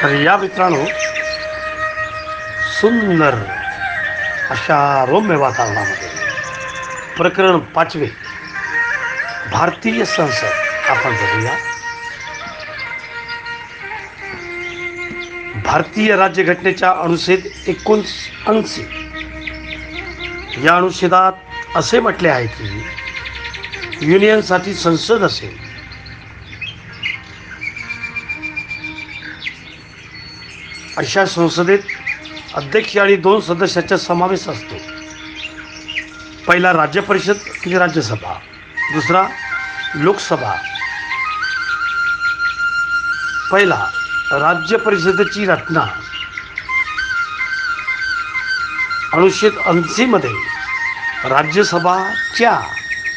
तर या मित्रांनो, सुंदर अशा रम्य वातावरणामध्ये प्रकरण 5 भारतीय संसद आपण बघूया. भारतीय राज्यघटनेच्या अनुच्छेद 79 या अनुच्छेदात असे म्हटले आहे की युनियनसाठी संसद असेल अशा संसदेत अध्यक्ष आणि 2 सदस्याचा समावेश असतो. पहिला राज्य परिषद म्हणजे राज्यसभा, दुसरा लोकसभा. पहिला राज्य परिषदेची रचना अनुच्छेद 80 मध्ये राज्यसभाच्या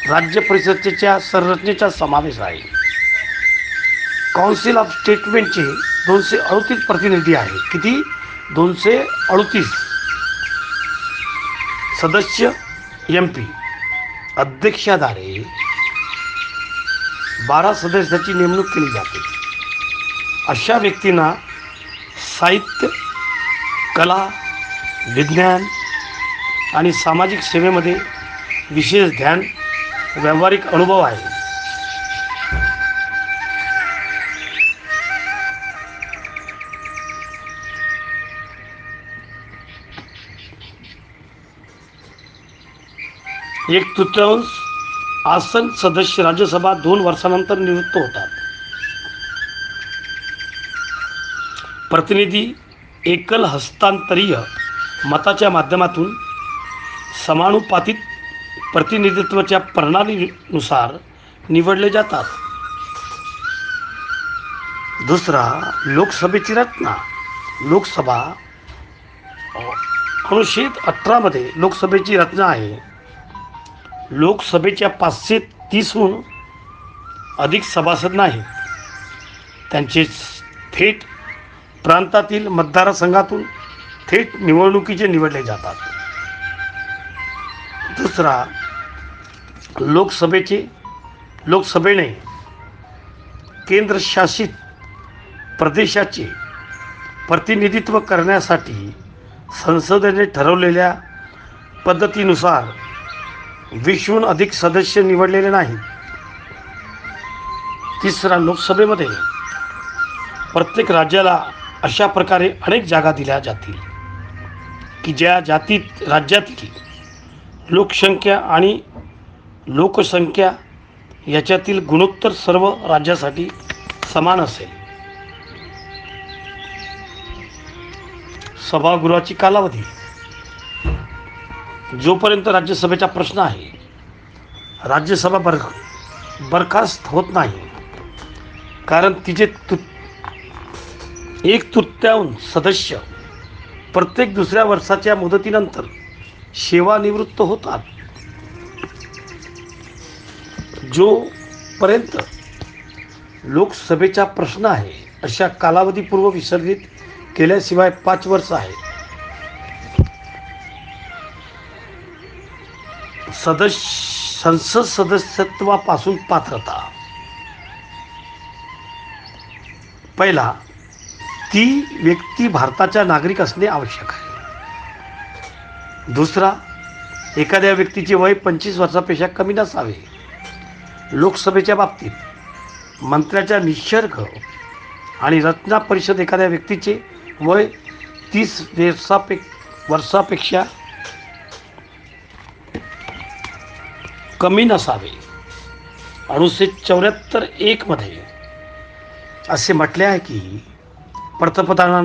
राज्य परिषदेच्या संरचनेचा समावेश आहे. काउन्सिल ऑफ स्टेटमेंटचे 238 प्रतिनिधी आहेत. किती? 238 सदस्य MP. अध्यक्षाद्वारे 12 सदस्याची नेमणूक केली जाते. अशा व्यक्तींना साहित्य, कला, विज्ञान आणि सामाजिक सेवेमध्ये विशेष ध्यान, व्यावहारिक अनुभव आहे. एक तृतीयांश आसन सदस्य राज्यसभा 2 वर्षानंतर निवृत्त होतात. प्रतिनिधी एकल हस्तांतरीय मताच्या माध्यमातून समानुपातिक प्रतिनिधित्वाच्या प्रणालीनुसार निवडले जातात. दुसरा लोकसभेची रचना. लोकसभा अनुच्छेद 18 मध्ये लोकसभेची रचना आहे. लोकसभेच्या 530हून अधिक सभासद नाहीत. त्यांचे थेट प्रांतातील मतदारसंघातून थेट निवडणुकीचे निवडले जातात. दुसरा लोकसभेने केंद्रशासित प्रदेशाचे प्रतिनिधित्व करण्यासाठी संसदेने ठरवलेल्या पद्धतीनुसार 20हून अधिक सदस्य निवडलेले नाहीत. तिसरा लोकसभेमध्ये प्रत्येक राज्याला अशा प्रकारे अनेक जागा दिल्या जातील की ज्या राज्यातील लोकसंख्या आणि लोकसंख्या याच्यातील गुणोत्तर सर्व राज्यासाठी समान असेल. सभागृहाची कालावधी. जोपर्यंत राज्यसभेचा प्रश्न आहे, राज्यसभा बरखास्त होत नाही, कारण तिचे 1/3 सदस्य प्रत्येक दुसऱ्या वर्षाच्या मुदतीनंतर सेवानिवृत्त होतात. जोपर्यंत लोकसभेचा प्रश्न आहे अशा कालावधीपूर्व विसर्जित केल्याशिवाय 5 वर्ष आहे. संसद सदस्यत्वापासून पात्रता. पहिला, ती व्यक्ती भारताचा नागरिक असणे आवश्यक आहे. दुसरा, एखाद्या व्यक्तीचे वय 25 वर्षापेक्षा कमी नसावे. लोकसभेच्या बाबतीत मंत्र्याच्या निसर्ग आणि रचना परिषद एखाद्या व्यक्तीचे वय 30 वर्षापेक्षा कमी नसावे. अनुच्छेद 74(1) मध्ये असे म्हटले आहे की पंतप्रधान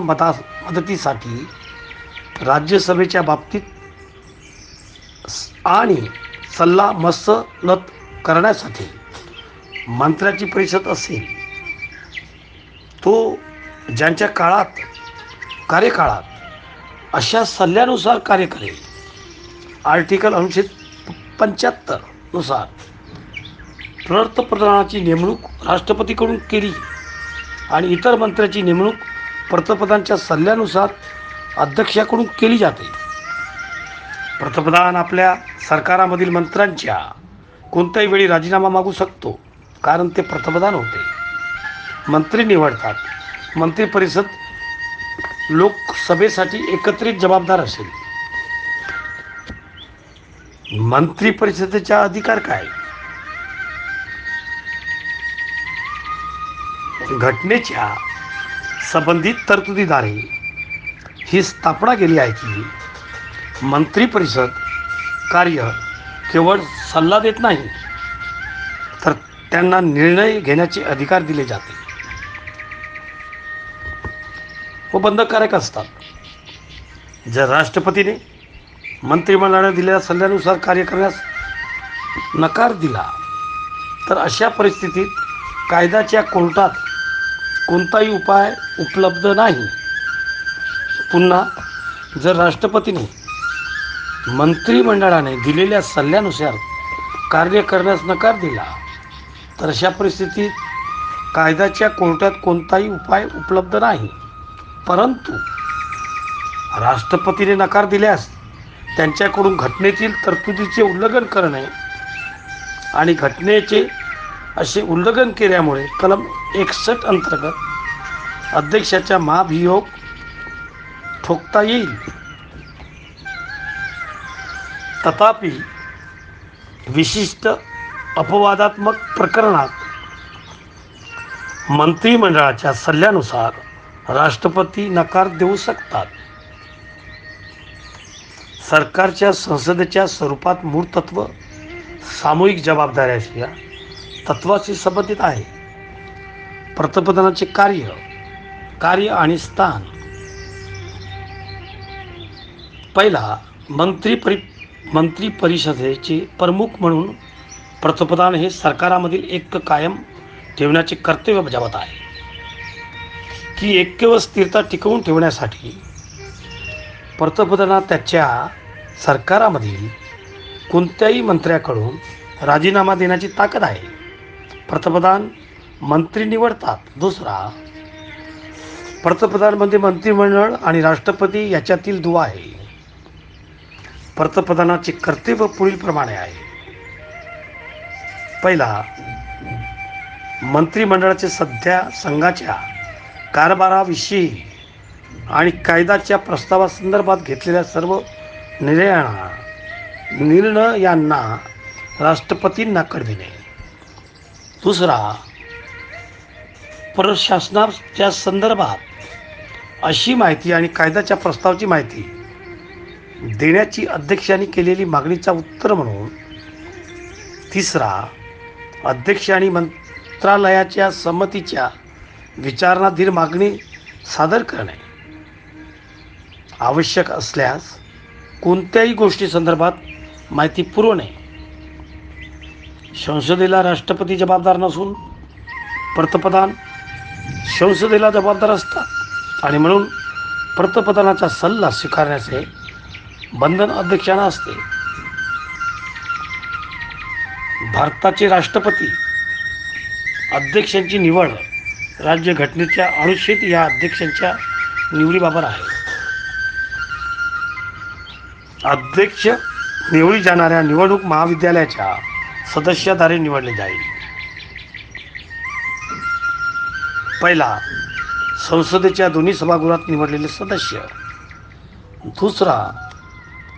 मदतीसाठी राज्यसभेच्या बाबतीत आणि सल्ला मसलत करण्यासाठी मंत्र्याची परिषद असेल. तो ज्यांच्या कार्यकाळात अशा सल्ल्यानुसार कार्य करेल. आर्टिकल अनुच्छेद 75 नुसार पंतप्रधानाची नेमणूक राष्ट्रपतीकडून केली आणि इतर मंत्र्याची नेमणूक पंतप्रधानाच्या सल्ल्यानुसार अध्यक्षाकडून केली जाते. पंतप्रधान आपल्या सरकारामधील मंत्र्यांच्या कोणत्याही वेळी राजीनामा मागू शकतो, कारण ते पंतप्रधान होते. मंत्री निवडतात. मंत्री परिषद लोकसभेसाठी एकत्रित जबाबदार असेल. मंत्री परिषदेचा अधिकार काय? घटनेच्या संबंधित तरतुदीद्वारे ही स्थापना केली आहे की मंत्री परिषद कार्य केवळ सल्ला देत नाही, तर त्यांना निर्णय घेण्याचे अधिकार दिले जाते व बंधनकारक असतात. जर राष्ट्रपतीने मंत्रिमंडळाने दिलेल्या सल्ल्यानुसार कार्य करण्यास नकार दिला, तर अशा परिस्थितीत कायद्याच्या कोर्टात कोणताही उपाय उपलब्ध नाही. पुन्हा जर राष्ट्रपतीने मंत्रिमंडळाने दिलेल्या सल्ल्यानुसार कार्य करण्यास नकार दिला, तर अशा परिस्थितीत कायद्याच्या कोर्टात कोणताही उपाय उपलब्ध नाही. परंतु राष्ट्रपतीने नकार दिल्यास त्यांच्याकडून घटनेतील तरतुदीचे उल्लंघन करणे आणि घटनेचे असे उल्लंघन केल्यामुळे कलम 61 अंतर्गत अध्यक्षाचा महाभियोग ठोकता येईल. तथापि विशिष्ट अपवादात्मक प्रकरणात मंत्रिमंडळाच्या सल्ल्यानुसार राष्ट्रपती नकार देऊ शकतात. सरकारच्या संसदेच्या स्वरूपात मूळ तत्व सामूहिक जबाबदाऱ्याशी या तत्वाशी संबंधित आहे. पंतप्रधानाचे कार्य आणि स्थान. पहिला, मंत्री परिषदेचे प्रमुख म्हणून पंतप्रधान हे सरकारामधील ऐक्य कायम ठेवण्याचे कर्तव्य बजावत आहे की ऐक्य व स्थिरता टिकवून ठेवण्यासाठी पंतप्रधानांना त्याच्या सरकारामधील कोणत्याही मंत्र्याकडून राजीनामा देण्याची ताकद आहे. पंतप्रधान मंत्री निवडतात. दुसरा, पंतप्रधान म्हणजे मंत्रिमंडळ आणि राष्ट्रपती याच्यातील दुवा आहे. पंतप्रधानाचे कर्तव्य पुढीलप्रमाणे आहे. पहिला, मंत्रिमंडळाचे सध्या संघाच्या कारभाराविषयी आणि कायद्याच्या प्रस्तावासंदर्भात घेतलेल्या सर्व निर्णयांना राष्ट्रपतींना कळविणे. दुसरा, प्रशासनाच्या संदर्भात अशी माहिती आणि कायद्याच्या प्रस्तावाची माहिती देण्याची अध्यक्षांनी केलेली मागणीचा उत्तर म्हणून. तिसरा, अध्यक्ष आणि मंत्रालयाच्या संमतीच्या विचारणाधीन मागणी सादर करणे. आवश्यक असल्यास कोणत्याही गोष्टी संदर्भात माहिती पुरवणे. संसदेला राष्ट्रपती जबाबदार नसून पंतप्रधान संसदेला जबाबदार असतात आणि म्हणून पंतप्रधानाचा सल्ला स्वीकारण्याचे बंधन अध्यक्षांना असते. भारताचे राष्ट्रपती अध्यक्षांची निवड राज्यघटनेच्या अनुच्छेद या अध्यक्षांच्या निवडीबाबत आहे. अध्यक्ष निवडली जाणाऱ्या निवडणूक महाविद्यालयाच्या सदस्याद्वारे निवडले जाईल. पहिला, संसदेच्या दोन्ही सभागृहात निवडलेले सदस्य. दुसरा,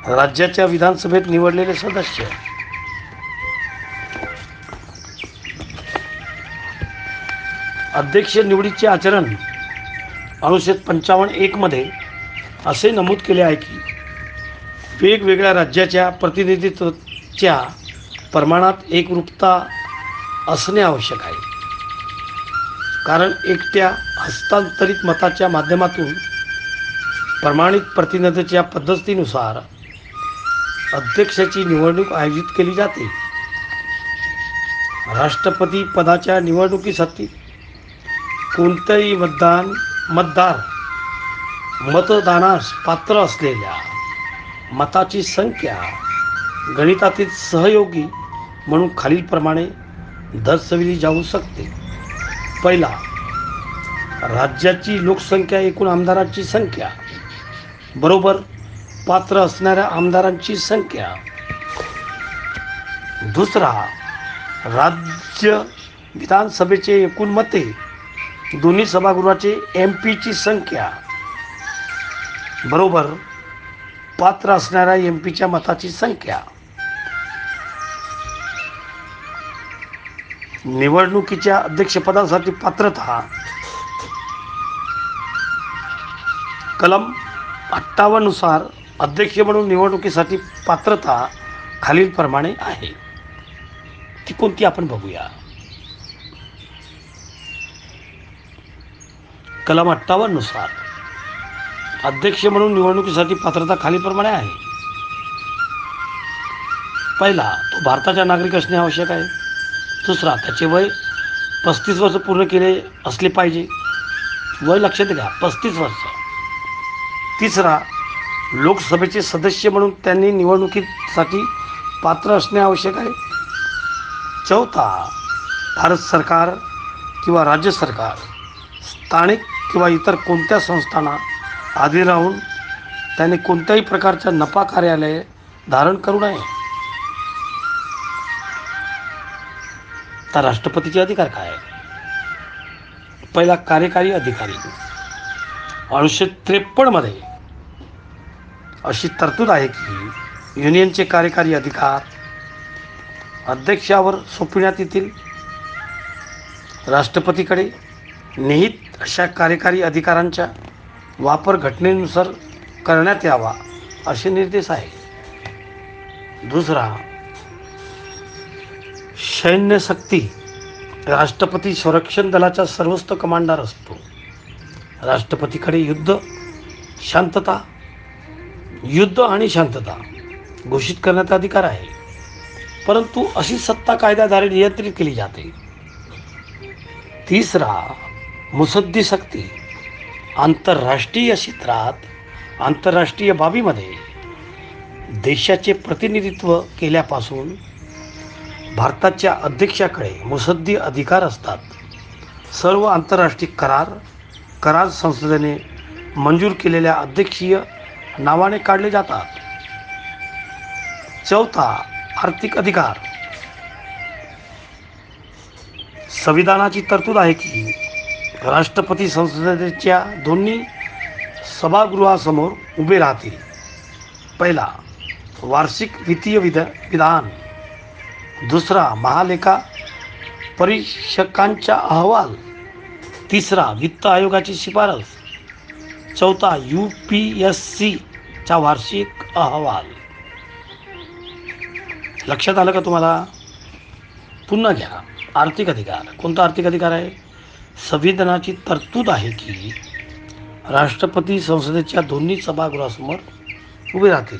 राज्याच्या विधानसभेत निवडलेले सदस्य. अध्यक्ष निवडीचे आचरण अनुच्छेद 55(1) मध्ये असे नमूद केले आहे की वेगवेगळ्या राज्याच्या प्रतिनिधित्वाच्या प्रमाणात एकरूपता असणे आवश्यक आहे. कारण एकट्या हस्तांतरित मताच्या माध्यमातून प्रमाणित प्रतिनिधीच्या पद्धतीनुसार अध्यक्षाची निवडणूक आयोजित केली जाते. राष्ट्रपती पदाच्या निवडणुकीसाठी कोणतेही मतदानास पात्र असलेल्या मताची संख्या गणितातील सहयोगी म्हणून खालीलप्रमाणे दर्शविली जाऊ शकते. पहिला, राज्याची लोकसंख्या एकूण आमदारांची संख्या बरोबर पात्र असणाऱ्या आमदारांची संख्या. दुसरा, राज्य विधानसभेचे एकूण मते दोन्ही सभागृहाचे MP ची संख्या बरोबर पात्र असणाऱ्या MP च्या मताची संख्या. निवडणुकीच्या अध्यक्षपदासाठी पात्रता कलम 58 नुसार अध्यक्ष म्हणून निवडणुकीसाठी पात्रता खालीलप्रमाणे आहे. ती कोणती आपण बघूया. कलम 58 नुसार अध्यक्ष म्हणून निवडणुकीसाठी पात्रता खालीलप्रमाणे आहे. पहिला, तो भारताचा नागरिक असणे आवश्यक आहे. दुसरा, त्याचे वय 35 वर्ष पूर्ण केले असले पाहिजे. वय लक्षात घ्या, 35 वर्ष. तिसरा, लोकसभेचे सदस्य म्हणून त्यांनी निवडणुकीसाठी पात्र असणे आवश्यक आहे. चौथा, भारत सरकार किंवा राज्य सरकार, स्थानिक किंवा इतर कोणत्या संस्थांना आधी राहून त्यांनी कोणत्याही प्रकारच्या नफा कार्यालय धारण करू नये. तर राष्ट्रपतीचे अधिकार काय? पहिला, कार्यकारी अधिकारी. 1953 मध्ये अशी तरतूद आहे की युनियनचे कार्यकारी अधिकार अध्यक्षावर सोपविण्यात येतील. राष्ट्रपतीकडे निहित अशा कार्यकारी अधिकारांचा वापर घटनेनुसार करण्यात यावा असे निर्देश आहे. दुसरा, सैन्य शक्ती. राष्ट्रपती संरक्षण दलाचा सर्वोच्च कमांडर असतो. राष्ट्रपतीकडे युद्ध आणि शांतता घोषित करण्याचा अधिकार आहे, परंतु अशी सत्ता कायद्याद्वारे नियंत्रित केली जाते. तिसरा, मुत्सद्दी शक्ती. आंतरराष्ट्रीय क्षेत्रात आंतरराष्ट्रीय बाबीमध्ये देशाचे प्रतिनिधित्व केल्यापासून भारताच्या अध्यक्षाकडे मुत्सद्दी अधिकार असतात. सर्व आंतरराष्ट्रीय करार संसदेने मंजूर केलेल्या अध्यक्षीय नावाने काढले जातात. चौथा, आर्थिक अधिकार. संविधानाची तरतूद आहे की राष्ट्रपती संसदेच्या दोन्ही सभागृहासमोर उभे राहतील. पहिला, वार्षिक वित्तीय विधान. दुसरा, महालेखा परीक्षकांचा अहवाल. तिसरा, वित्त आयोगाची शिफारस. चौथा, UPSCचा वार्षिक अहवाल. लक्षात आलं का तुम्हाला? पुन्हा घ्या. आर्थिक अधिकार. कोणता आर्थिक अधिकार आहे? संविधानाची तरतूद आहे की राष्ट्रपती संसदेच्या दोन्ही सभागृहासमोर उभे राहतील.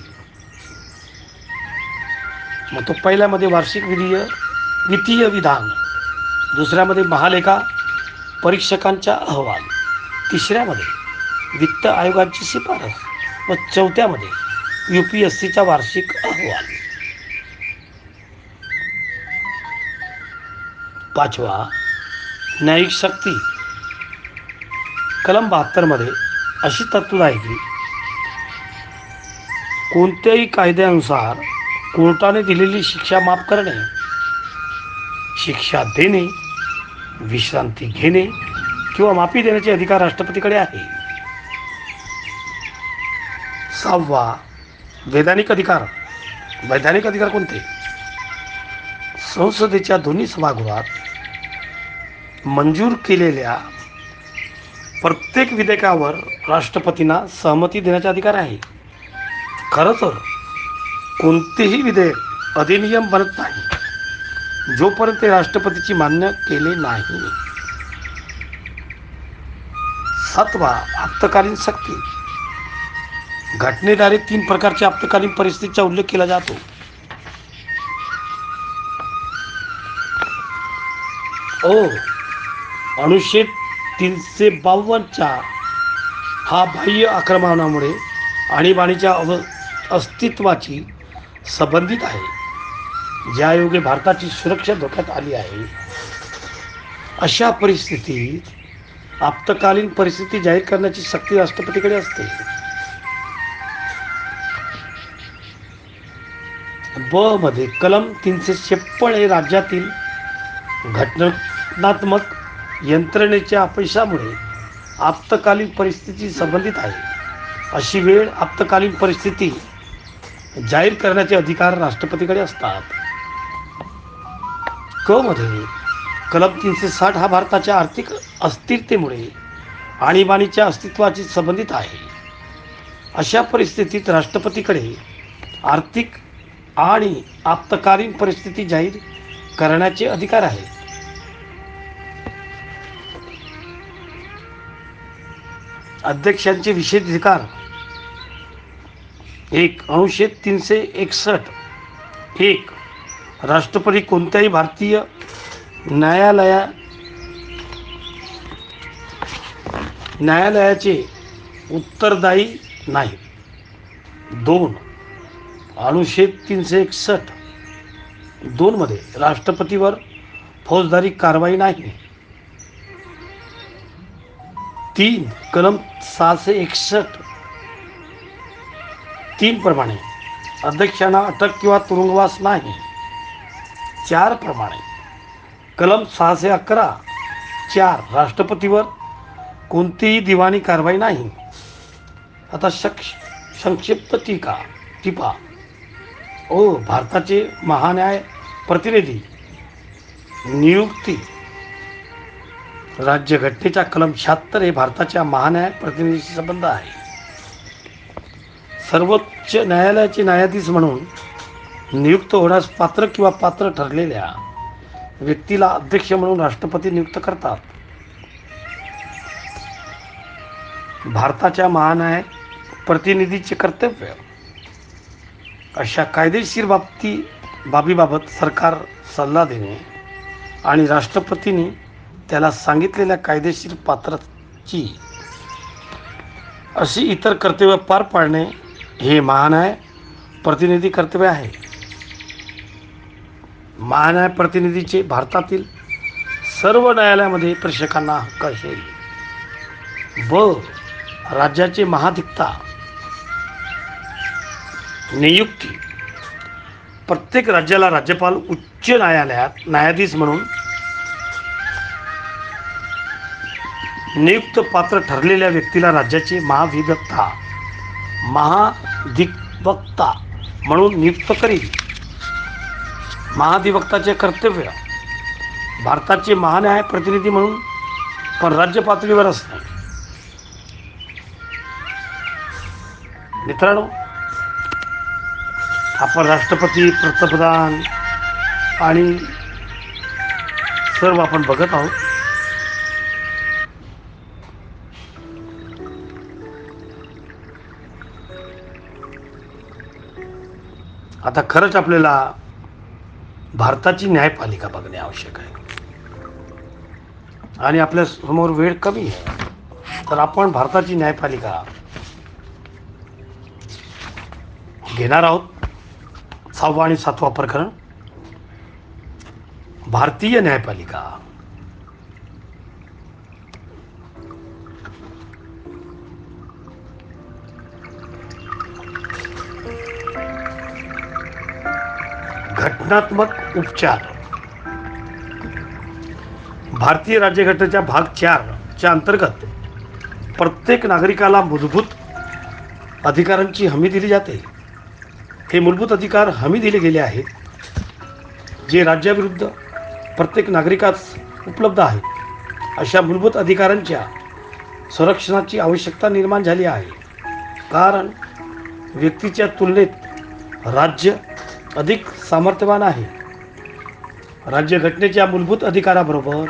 मग तो पहिल्यामध्ये वार्षिक वित्तीय विधान, दुसऱ्यामध्ये महालेखा परीक्षकांचा अहवाल, तिसऱ्यामध्ये वित्त आयोगाची शिफारस व चौथ्यामध्ये UPSCचा वार्षिक अहवाल. पाचवा, न्यायिक शक्ती. कलम 72 मध्ये अशी तरतूद आहे की कोणत्याही कायद्यानुसार कोर्टाने दिलेली शिक्षा माफ करणे, शिक्षा देणे, विश्रांती घेणे किंवा माफी देण्याचे अधिकार राष्ट्रपतीकडे आहे. सहावा, वैधानिक अधिकार. वैधानिक अधिकार कोणते? संसदेच्या दोन्ही सभागृहात मंजूर केलेल्या प्रत्येक विधेयकावर राष्ट्रपतींना सहमती देण्याचा अधिकार आहे. खरं तर कोणतेही विधेयक अधिनियम बनत नाही जोपर्यंत ते राष्ट्रपतीची मान्य केले नाही. सातवा, आपत्कालीन शक्ती. घटनेद्वारे 3 प्रकारच्या आपत्कालीन परिस्थितीचा उल्लेख केला जातो. अनुच्छेद 352 हा बाह्य आक्रमणामुळे आणीबाणीच्या अस्तित्वाची संबंधित आहे, ज्यायोगे भारताची सुरक्षा धोक्यात आली आहे. अशा परिस्थितीत आपत्कालीन परिस्थिती जाहीर करण्याची शक्ती राष्ट्रपतीकडे असते. ब मध्ये कलम 356 हे राज्यातील घटनात्मक यंत्रणेच्या अपयशामुळे आपत्कालीन परिस्थिती संबंधित आहे. अशी वेळ आपत्कालीन परिस्थिती जाहीर करण्याचे अधिकार राष्ट्रपतीकडे असतात. क मध्ये कलम 360 हा भारताच्या आर्थिक अस्थिरतेमुळे आणीबाणीच्या अस्तित्वाशी संबंधित आहे. अशा परिस्थितीत राष्ट्रपतीकडे आर्थिक आणि आपत्कालीन परिस्थिती जाहीर करण्याचे अधिकार आहेत. अध्यक्षांचे विशेषाधिकार 1. अनुच्छेद 361 1. राष्ट्रपती कोणत्याही भारतीय न्यायालयाचे उत्तरदायी नाही. 2. अनुच्छेद 361 2 मध्ये राष्ट्रपतीवर फौजदारी कारवाई नाही. 3. कलम 661 3 प्रमाणे अध्यक्षांना अटक किंवा तुरुंगवास नाही. 4 प्रमाणे कलम 611 4 राष्ट्रपतीवर कोणतीही दिवाणी कारवाई नाही. आता संक्षिप्त टिपा भारताचे महान्याय प्रतिनिधी नियुक्ती. राज्यघटनेच्या कलम 76 हे भारताच्या महान्याय प्रतिनिधीशी संबंध आहे. सर्वोच्च न्यायालयाचे न्यायाधीश म्हणून नियुक्त होण्यास पात्र किंवा पात्र ठरलेल्या व्यक्तीला अध्यक्ष म्हणून राष्ट्रपती नियुक्त करतात. भारताच्या महान्याय प्रतिनिधीचे कर्तव्य. अशा कायदेशीर बाबीबाबत सरकार सल्ला देणे आणि राष्ट्रपतींनी त्याला सांगितलेल्या कायदेशीर पात्राची अशी इतर कर्तव्य पार पाडणे हे महान्याय प्रतिनिधी कर्तव्य आहे. महान्याय प्रतिनिधीचे भारतातील सर्व न्यायालयामध्ये प्रेक्षकांना हक्क असेल. राज्याचे महाधिवक्ता नियुक्ती. प्रत्येक राज्याला राज्यपाल उच्च न्यायालयात न्यायाधीश म्हणून नियुक्त पात्र ठरलेल्या व्यक्तीला राज्याचे महाधिवक्ता म्हणून नियुक्त करील. महाधिवक्ताचे कर्तव्य भारताचे महान्याय प्रतिनिधी म्हणून पण राज्य पातळीवर असणे. मित्रांनो, आपण राष्ट्रपती, पंतप्रधान आणि सर्व आपण बघत आहोत. आता खरंच आपल्याला भारताची न्यायपालिका बघणे आवश्यक आहे आणि आपल्या समोर वेळ कमी आहे, तर आपण भारताची न्यायपालिका घेणार आहोत. 6वा आणि 7वा प्रकरण, भारतीय न्यायपालिका. घटनात्मक उपचार. भारतीय राज्यघटनेच्या भाग 4 च्या अंतर्गत प्रत्येक नागरिकाला मूलभूत अधिकारांची हमी दिली जाते. हे मूलभूत अधिकार हमी दिले गेले आहेत जे राज्याविरुद्ध प्रत्येक नागरिकास उपलब्ध आहेत. अशा मूलभूत अधिकारांच्या संरक्षणाची आवश्यकता निर्माण झाली आहे, कारण व्यक्तीच्या तुलनेत राज्य अधिक सामर्थ्यवान आहे. राज्यघटनेच्या मूलभूत अधिकाराबरोबर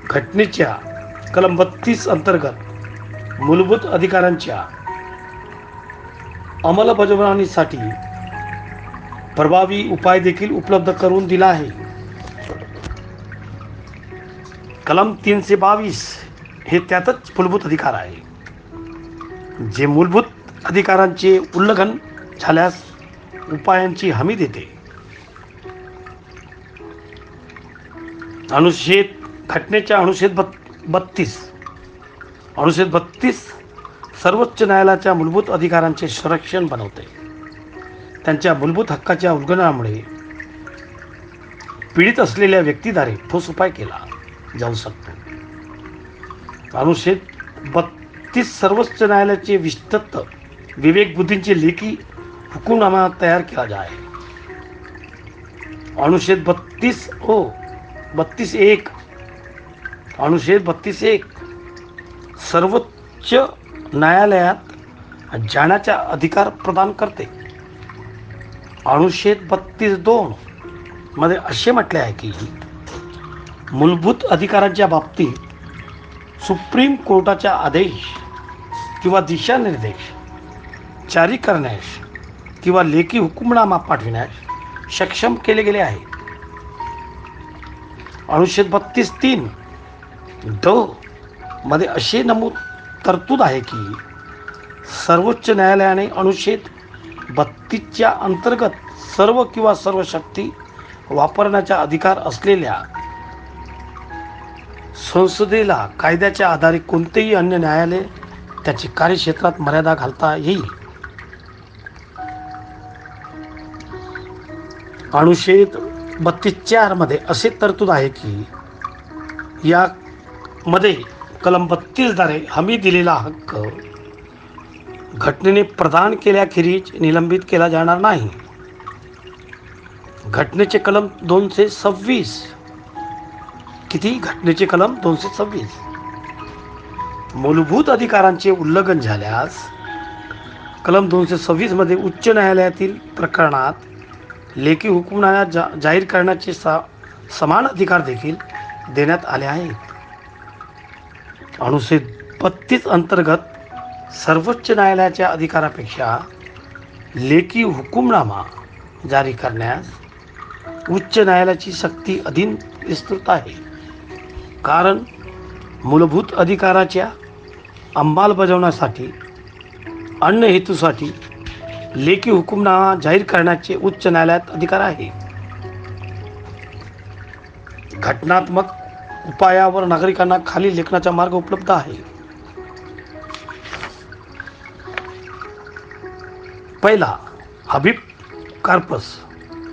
घटनेच्या कलम 32 अंतर्गत मूलभूत अधिकारांच्या अंमलबजावणीसाठी प्रभावी उपाय देखील उपलब्ध करून दिला आहे. कलम 322 हे त्यातच मूलभूत अधिकार आहे, जे मूलभूत अधिकारांचे उल्लंघन झाल्यास उपायांची हमी देते. घटनेच्या अनुच्छेद 32 सर्वोच्च न्यायालयाच्या मूलभूत अधिकारांचे संरक्षण बनवते. त्यांच्या मूलभूत हक्काच्या उल्लंघनामुळे पीडित असलेल्या व्यक्तीद्वारे ठोस उपाय केला जाऊ शकतो. अनुच्छेद 32 सर्वोच्च न्यायालयाचे विस्तृत विवेक बुद्धींचे लेखी हुकुमनामा तयार केला जाए. अनुच्छेद 32(1) अनुच्छेद 32(1) सर्वोच्च न्यायालयात जाण्याचा अधिकार प्रदान करते. अनुच्छेद 32(2) मध्ये असे म्हटले आहे की मूलभूत अधिकारांच्या बाबतीत सुप्रीम कोर्टाचा आदेश किंवा दिशानिर्देश जारी करण्यास किंवा लेखी हुकुमनामा पाठविण्यास सक्षम केले गेले आहे. अनुच्छेद 32(3) मध्ये असे तरतूद आहे की सर्वोच्च न्यायालयाने अनुच्छेद 32च्या अंतर्गत सर्व किंवा सर्व शक्ती वापरण्याचा अधिकार असलेल्या संसदेला कायद्याच्या आधारे कोणतेही अन्य न्यायालय त्याच्या कार्यक्षेत्रात मर्यादा घालता येईल. अनुच्छेद 32(4) मध्ये असे तरतूद आहे की यामध्ये कलम 32 द्वारे हमी दिलेला हक्क घटनेने प्रदान केल्याखेरीज निलंबित केला जाणार नाही. घटनेचे कलम 226 किती? घटनेचे कलम 226 मूलभूत अधिकारांचे उल्लंघन झाल्यास कलम 226 मध्ये उच्च न्यायालयातील प्रकरणात लेखी हुकुमनामा जाहीर करण्याचे समान अधिकार देखील देण्यात आले आहेत. अनुच्छेद 32 अंतर्गत सर्वोच्च न्यायालयाच्या अधिकारापेक्षा लेखी हुकुमनामा जारी करण्यास उच्च न्यायालयाची शक्ती अधिक विस्तृत आहे. कारण मूलभूत अधिकाराच्या अंमलबजावणीसाठी अन्य हेतूसाठी लेखी हुकुमनामा जाहीर करण्याचे उच्च न्यायालयात अधिकार आहे. घटनात्मक उपायावर नागरिकांना खाली लेखनाचा मार्ग उपलब्ध आहे. पहिला, हबीब कॉर्पस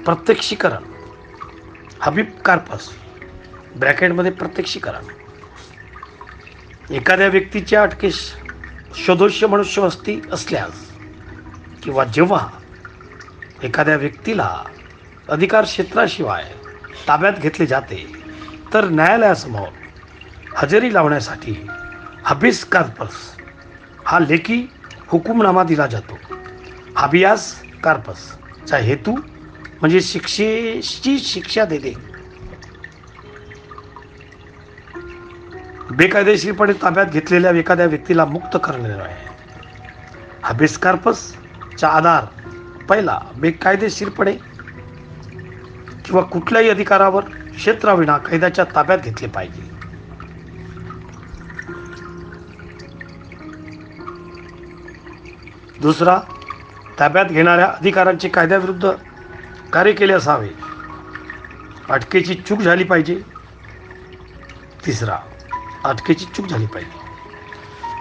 प्रत्यक्षीकरण. हबीब कॉर्पस ब्रॅकेटमध्ये प्रत्यक्षीकरण. एखाद्या व्यक्तीच्या अटकेस सदोष मनुष्यवस्ती असल्यास किंवा जेव्हा एखाद्या व्यक्तीला अधिकार क्षेत्राशिवाय ताब्यात घेतले जाते तर न्यायालयासमोर हजेरी लावण्यासाठी हबीस कॉर्पस हा लेखी हुकुमनामा दिला जातो. हबियास कॉर्पसचा हेतू म्हणजे शिक्षेची शिक्षा देणे, बेकायदेशीरपणे ताब्यात घेतलेल्या एखाद्या व्यक्तीला मुक्त करणे आहे. हबीस कॉर्पसचा आधार पहिला, बेकायदेशीरपणे किंवा कुठल्याही अधिकारावर क्षेत्राविना कायद्याच्या ताब्यात घेतले पाहिजे. दुसरा, ताब्यात घेणाऱ्या अधिकारांचे कायद्याविरुद्ध कार्य केले असावे. अटकेची चूक झाली पाहिजे. तिसरा, अटकेची चूक झाली पाहिजे.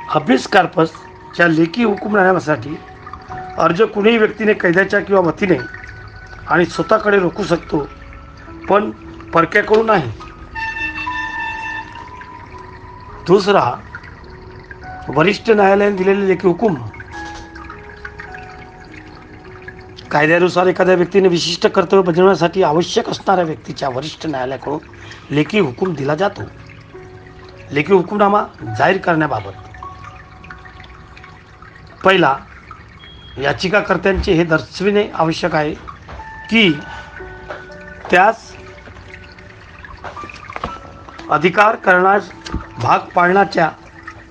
हबीस कॉर्पसच्या लेखी हुकुमनाम्यासाठी अर्ज कुणीही व्यक्तीने कैद्याच्या किंवा वतीने आणि स्वतःकडे रोखू शकतो, पण परक्याकडून नाही. दुसरा, वरिष्ठ न्यायालयाने दिलेले लेखी हुकूम. कायद्यानुसार एखाद्या व्यक्तीने विशिष्ट कर्तव्य बजावण्यासाठी आवश्यक असणाऱ्या व्यक्तीच्या वरिष्ठ न्यायालयाकडून लेखी हुकूम दिला जातो. लेखी हुकुमनामा जाहीर करण्याबाबत पहिला, याचिकाकर्त्यांचे हे दर्शविणे आवश्यक आहे की त्यास अधिकार करण्यास भाग पाडण्याच्या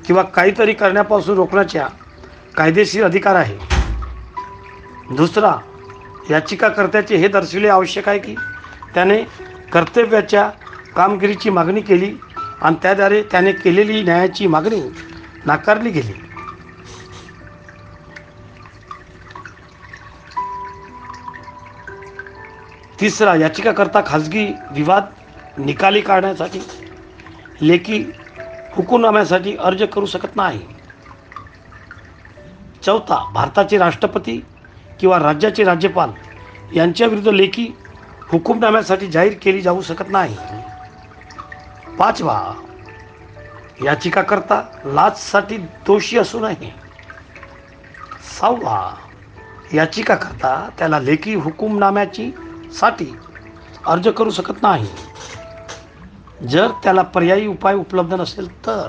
किंवा काहीतरी करण्यापासून रोखण्याच्या कायदेशीर अधिकार आहे. दुसरा, याचिकाकर्त्याचे हे दर्शविले आवश्यक आहे की त्याने कर्तव्याच्या कामगिरीची मागणी केली आणि त्याद्वारे त्याने केलेली न्यायाची मागणी नाकारली गेली. तिसरा, याचिकाकर्ता खाजगी विवाद निकाली काढण्यासाठी लेखी हुकुमनाम्यासाठी अर्ज करू शकत नाही. चौथा, भारताचे राष्ट्रपती किंवा राज्याचे राज्यपाल यांच्याविरुद्ध लेखी हुकुमनाम्यासाठी जाहीर केली जाऊ शकत नाही. पाचवा, याचिकाकर्ता लाचसाठी दोषी असू नये. 6. याचिकाकर्ता त्याला लेखी हुकूमनाम्याची साठी अर्ज करू शकत नाही जर त्याला पर्यायी उपाय उपलब्ध नसेल तर.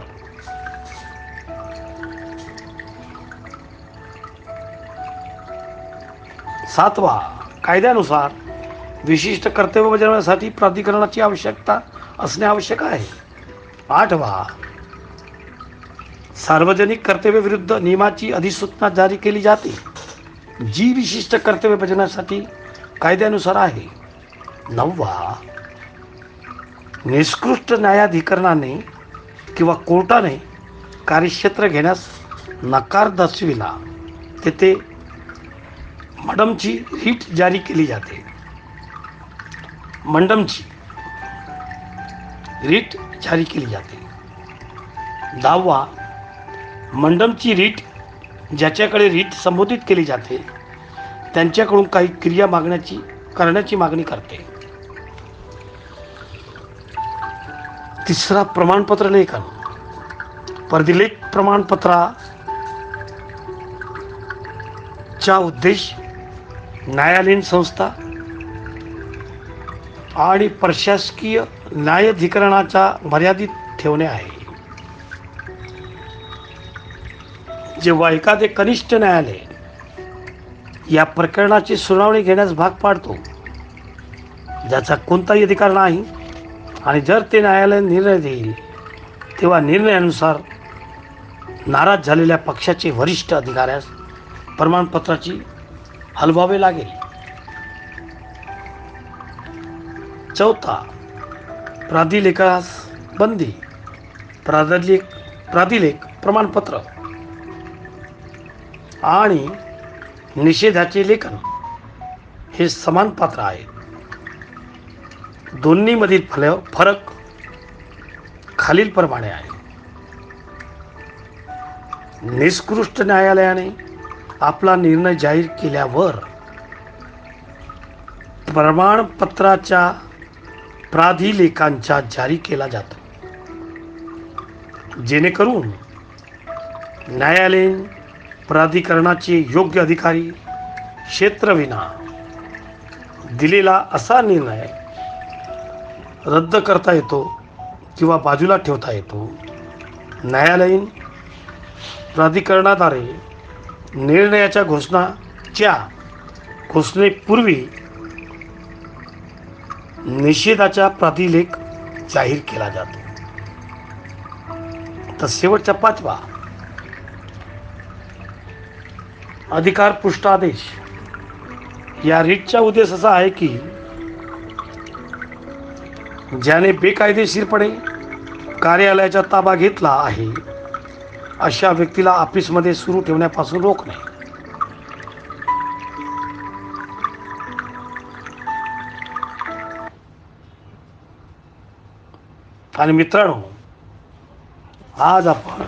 7. कायद्यानुसार विशिष्ट कर्तव्य बजावण्यासाठी प्राधिकरणाची आवश्यकता असणे आवश्यक आहे. 8. सार्वजनिक कर्तव्याविरुद्ध नियमाची अधिसूचना जारी केली जाते जी विशिष्ट कर्तव्य बजावण्यासाठी कायद्यानुसार आहे. 9. निष्कृष्ट न्यायाधिकरणाने किंवा कोर्टाने कार्यक्षेत्र घेण्यास नकार दर्शविला तेथे मंडमची रीट जारी केली जाते. मंडमची रीट जारी केली जाते. 10. मंडमची रीट ज्याच्याकडे रीट संबोधित केली जाते त्यांच्याकडून काही क्रिया करण्याची मागणी करते. 3. प्रमाणपत्र लेखन. प्रतिलेख प्रमाणपत्राचा उद्देश न्यायालयीन संस्था आणि प्रशासकीय न्यायाधिकरणाचा मर्यादित ठेवणे आहे. जेव्हा एखादे कनिष्ठ न्यायालय या प्रकरणाची सुनावणी घेण्यास भाग पाडतो ज्याचा कोणताही अधिकार नाही आणि जर ते न्यायालय निर्णय देईल तेव्हा निर्णयानुसार नाराज झालेल्या पक्षाचे वरिष्ठ अधिकाऱ्यास प्रमाणपत्राची हलवावे लागेल. 4. प्राधिलेखास बंदी. प्राधिलेख प्रमाणपत्र आणि निषेधाचे लेखन हे समान पात्र आहे. दोन्हीमधील फरक खालीलप्रमाणे आहे. निष्कृष्ट न्यायालयाने आपला निर्णय जाहीर केल्यावर प्रमाणपत्राच्या प्राधिलेखांचा जारी केला जातो जेणेकरून न्यायालयीन प्राधिकरणाचे योग्य अधिकारी क्षेत्रविना दिलेला असा निर्णय रद्द करता येतो किंवा बाजूला ठेवता येतो. न्यायालयीन प्राधिकरणाद्वारे निर्णयाच्या घोषणेपूर्वी निषेधाचा प्राधिलेख जाहीर केला जातो. तर शेवटचा 5. अधिकार पुष्ट आदेश. या रीटचा उद्देश असा आहे की ज्याने बेकायदेशीरपणे कार्यालयाचा ताबा घेतला आहे अशा व्यक्तीला ऑफिसमध्ये सुरू ठेवण्यापासून रोखणे. आणि मित्रांनो, आज आपण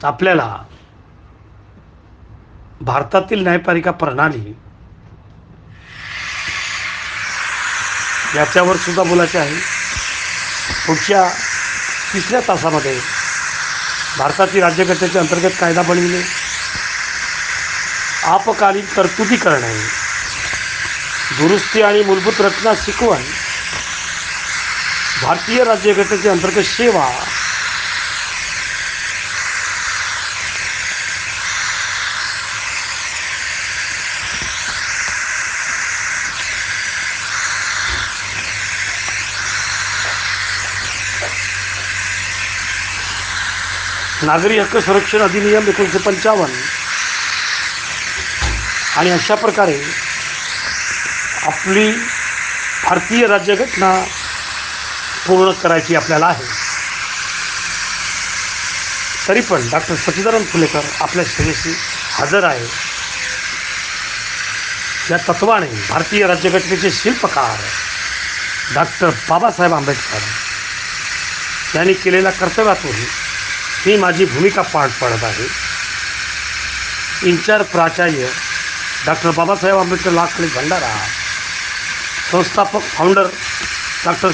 आपल्याला भारतातील न्यायपालिका प्रणाली याच्यावर सुद्धा बोलायचे आहे. पुढच्या 3ऱ्या तासामध्ये भारताची राज्यघटनेच्या अंतर्गत कायदा बनविणे, आपकालीन तरतुदी करणे, दुरुस्ती आणि मूलभूत रचना शिकवण, भारतीय राज्यघटनेच्या अंतर्गत सेवा, नागरी हक्क संरक्षण अधिनियम 1955 आणि अशा प्रकारे आपली भारतीय राज्यघटना पूर्ण करायची आपल्याला आहे. तरी पण डॉक्टर सच्चिदानंद फुलेकर आपल्या सेवेशी हजर आहे. या तत्वाने भारतीय राज्यघटनेचे शिल्पकार डॉक्टर बाबासाहेब आंबेडकर यांनी केलेल्या कर्तव्यातून ही माझी भूमिका पार पडत आहे. इंचार्ज प्राचार्य doctor Babasaheb Ambedkar law college Bhandara, संस्थापक फाउंडर डॉक्टर